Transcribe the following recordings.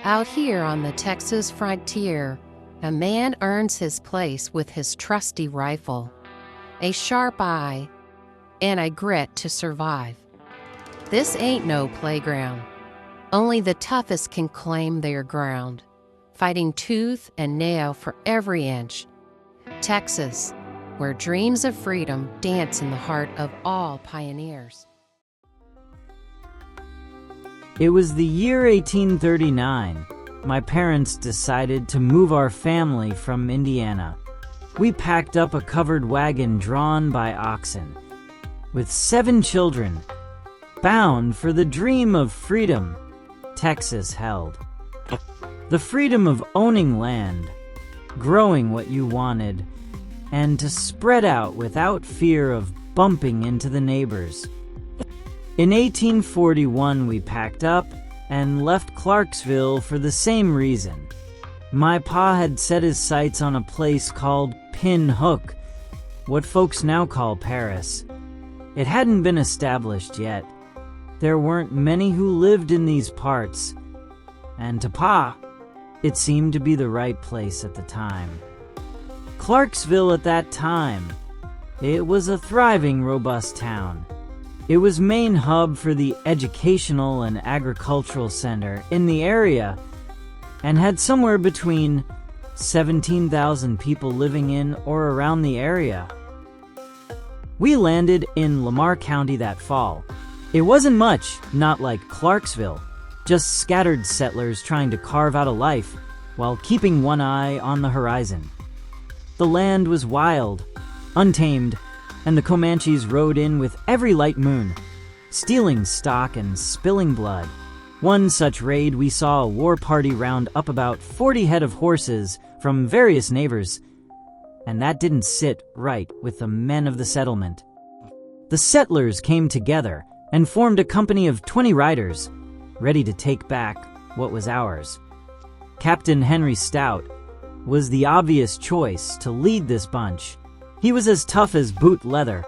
Out here on the Texas frontier, a man earns his place with his trusty rifle, a sharp eye, and a grit to survive. This ain't no playground. Only the toughest can claim their ground, fighting tooth and nail for every inch. Texas, where dreams of freedom dance in the heart of all pioneers. It was the year 1839. My parents decided to move our family from Indiana. We packed up a covered wagon drawn by oxen, with 7 children, bound for the dream of freedom Texas held. The freedom of owning land, growing what you wanted, and to spread out without fear of bumping into the neighbors. In 1841, we packed up and left Clarksville for the same reason. My pa had set his sights on a place called Pin Hook, what folks now call Paris. It hadn't been established yet. There weren't many who lived in these parts, and to Pa, it seemed to be the right place at the time. Clarksville at that time, it was a thriving, robust town. It was main hub for the educational and agricultural center in the area and had somewhere between 17,000 people living in or around the area. We landed in Lamar County that fall. It wasn't much, not like Clarksville, just scattered settlers trying to carve out a life while keeping one eye on the horizon. The land was wild, untamed, and the Comanches rode in with every light moon, stealing stock and spilling blood. One such raid, we saw a war party round up about 40 head of horses from various neighbors, and that didn't sit right with the men of the settlement. The settlers came together and formed a company of 20 riders, ready to take back what was ours. Captain Henry Stout was the obvious choice to lead this bunch. He was as tough as boot leather,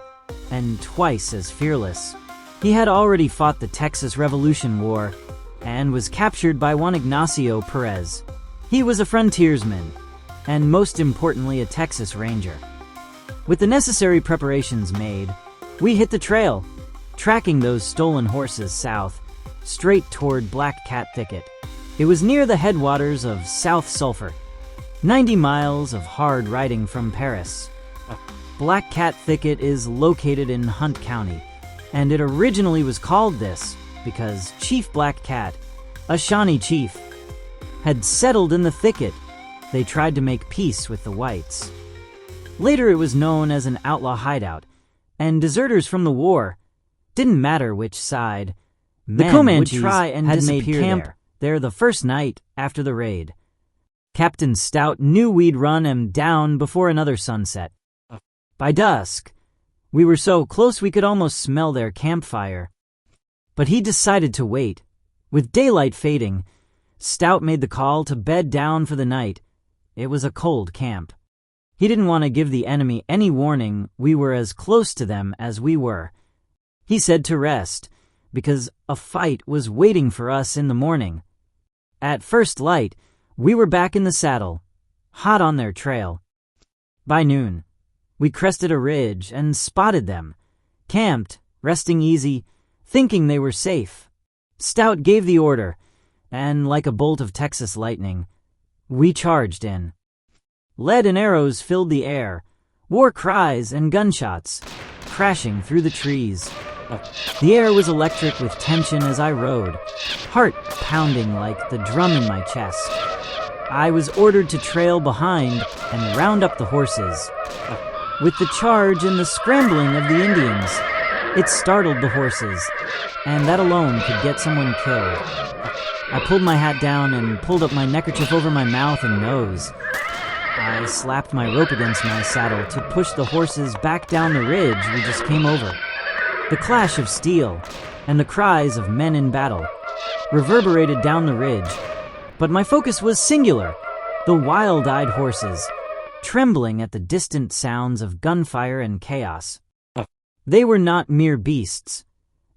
and twice as fearless. He had already fought the Texas Revolution War, and was captured by one Ignacio Perez. He was a frontiersman, and most importantly a Texas Ranger. With the necessary preparations made, we hit the trail, tracking those stolen horses south, straight toward Black Cat Thicket. It was near the headwaters of South Sulphur, 90 miles of hard riding from Paris. Black Cat Thicket is located in Hunt County, and it originally was called this because Chief Black Cat, a Shawnee chief, had settled in the thicket. They tried to make peace with the whites. Later it was known as an outlaw hideout, and deserters from the war, didn't matter which side, the Comanches would try and had made camp there the first night after the raid. Captain Stout knew we'd run him down before another sunset. By dusk, we were so close we could almost smell their campfire. But he decided to wait. With daylight fading, Stout made the call to bed down for the night. It was a cold camp. He didn't want to give the enemy any warning we were as close to them as we were. He said to rest, because a fight was waiting for us in the morning. At first light, we were back in the saddle, hot on their trail. By noon, we crested a ridge and spotted them, camped, resting easy, thinking they were safe. Stout gave the order, and like a bolt of Texas lightning, we charged in. Lead and arrows filled the air, war cries and gunshots, crashing through the trees. The air was electric with tension as I rode, heart pounding like the drum in my chest. I was ordered to trail behind and round up the horses. With the charge and the scrambling of the Indians, it startled the horses, and that alone could get someone killed. I pulled my hat down and pulled up my neckerchief over my mouth and nose. I slapped my rope against my saddle to push the horses back down the ridge we just came over. The clash of steel and the cries of men in battle reverberated down the ridge, but my focus was singular, the wild-eyed horses, trembling at the distant sounds of gunfire and chaos. They were not mere beasts.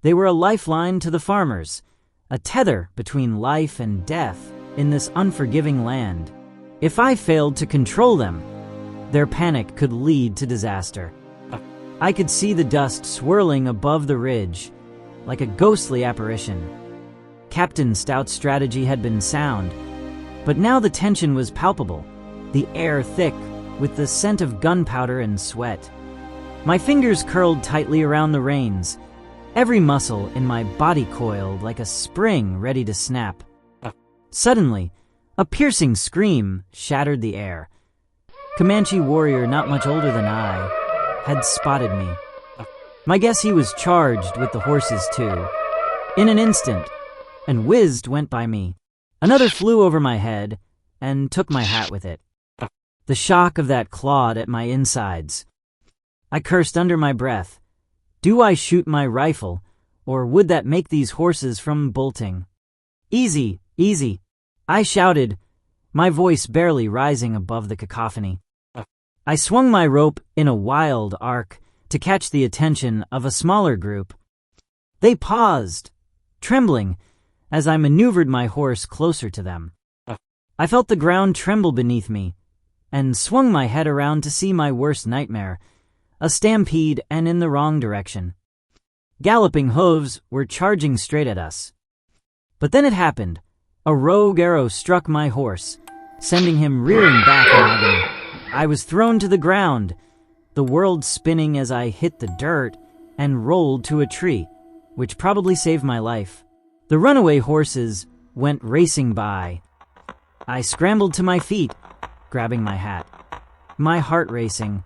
They were a lifeline to the farmers, a tether between life and death. in this unforgiving land. If I failed to control them, their panic could lead to disaster. I could see the dust swirling above the ridge, like a ghostly apparition. Captain Stout's strategy had been sound, but now the tension was palpable, the air thick with the scent of gunpowder and sweat. My fingers curled tightly around the reins, every muscle in my body coiled like a spring ready to snap. Suddenly, a piercing scream shattered the air. Comanche warrior not much older than I had spotted me. My guess he was charged with the horses too. In an instant, and whizzed went by me. Another flew over my head and took my hat with it. The shock of that clawed at my insides. I cursed under my breath. Do I shoot my rifle, or would that make these horses from bolting? Easy, easy, I shouted, my voice barely rising above the cacophony. I swung my rope in a wild arc to catch the attention of a smaller group. They paused, trembling, as I maneuvered my horse closer to them. I felt the ground tremble beneath me, and swung my head around to see my worst nightmare, a stampede and in the wrong direction. Galloping hooves were charging straight at us. But then it happened. A rogue arrow struck my horse, sending him rearing back in agony. I was thrown to the ground, the world spinning as I hit the dirt and rolled to a tree, which probably saved my life. The runaway horses went racing by. I scrambled to my feet, grabbing my hat. My heart racing.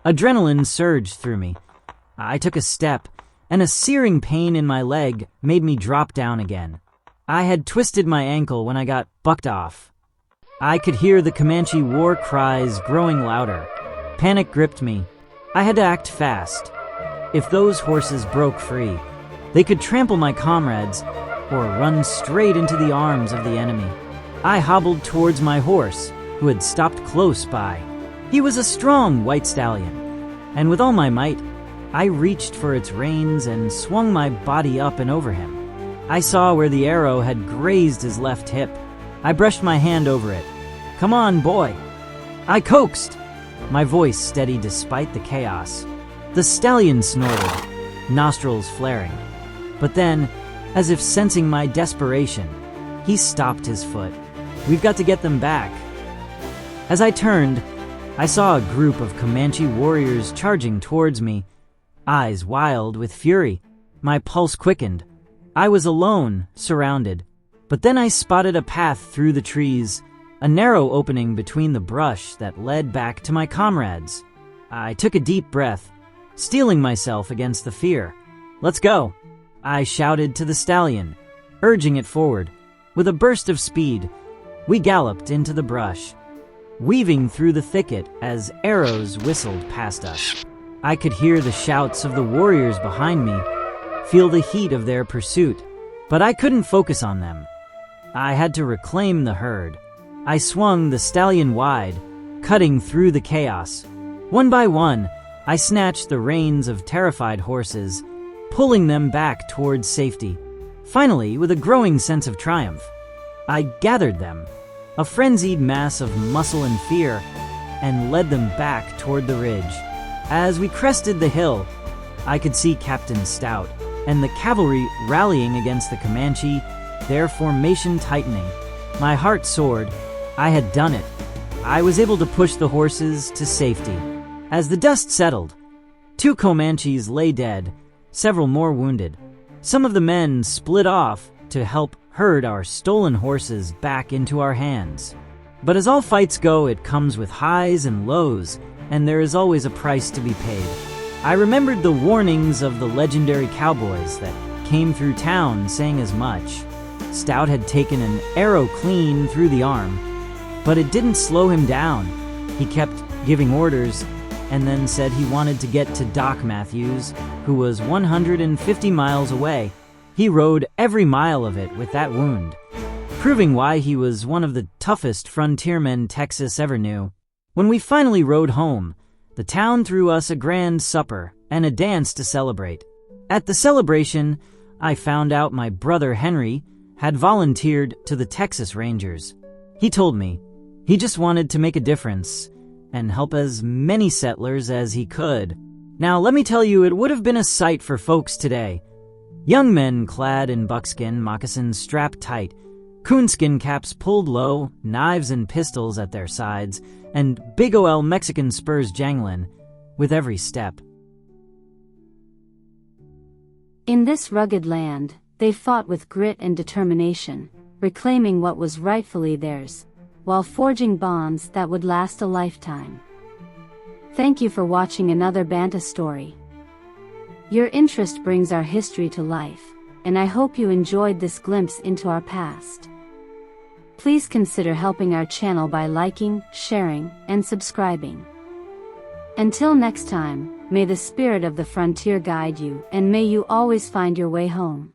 Adrenaline surged through me. I took a step, and a searing pain in my leg made me drop down again. I had twisted my ankle when I got bucked off. I could hear the Comanche war cries growing louder. Panic gripped me. I had to act fast. If those horses broke free, they could trample my comrades or run straight into the arms of the enemy. I hobbled towards my horse, who had stopped close by. He was a strong white stallion, and with all my might, I reached for its reins and swung my body up and over him. I saw where the arrow had grazed his left hip. I brushed my hand over it. Come on, boy. I coaxed, my voice steady despite the chaos. The stallion snorted, nostrils flaring. But then, as if sensing my desperation, he stopped his foot. We've got to get them back. As I turned, I saw a group of Comanche warriors charging towards me, eyes wild with fury. My pulse quickened. I was alone, surrounded. But then I spotted a path through the trees, a narrow opening between the brush that led back to my comrades. I took a deep breath, steeling myself against the fear. Let's go, I shouted to the stallion, urging it forward. With a burst of speed, we galloped into the brush, weaving through the thicket as arrows whistled past us. I could hear the shouts of the warriors behind me, feel the heat of their pursuit, but I couldn't focus on them. I had to reclaim the herd. I swung the stallion wide, cutting through the chaos. One by one, I snatched the reins of terrified horses, pulling them back towards safety. Finally, with a growing sense of triumph, I gathered them, a frenzied mass of muscle and fear, and led them back toward the ridge. As we crested the hill, I could see Captain Stout and the cavalry rallying against the Comanche, their formation tightening. My heart soared. I had done it. I was able to push the horses to safety. As the dust settled, 2 Comanches lay dead, several more wounded. Some of the men split off to help herd our stolen horses back into our hands. But as all fights go, it comes with highs and lows, and there is always a price to be paid. I remembered the warnings of the legendary cowboys that came through town saying as much. Stout had taken an arrow clean through the arm, but it didn't slow him down. He kept giving orders and then said he wanted to get to Doc Matthews, who was 150 miles away. He rode every mile of it with that wound, proving why he was one of the toughest frontiermen Texas ever knew. When we finally rode home, the town threw us a grand supper and a dance to celebrate. At the celebration, I found out my brother Henry had volunteered to the Texas Rangers. He told me he just wanted to make a difference and help as many settlers as he could. Now, let me tell you, it would have been a sight for folks today. Young men clad in buckskin moccasins strapped tight, coonskin caps pulled low, knives and pistols at their sides, and big OL Mexican spurs jangling with every step. In this rugged land, they fought with grit and determination, reclaiming what was rightfully theirs, while forging bonds that would last a lifetime. Thank you for watching another Banta story. Your interest brings our history to life, and I hope you enjoyed this glimpse into our past. Please consider helping our channel by liking, sharing, and subscribing. Until next time, may the spirit of the frontier guide you, and may you always find your way home.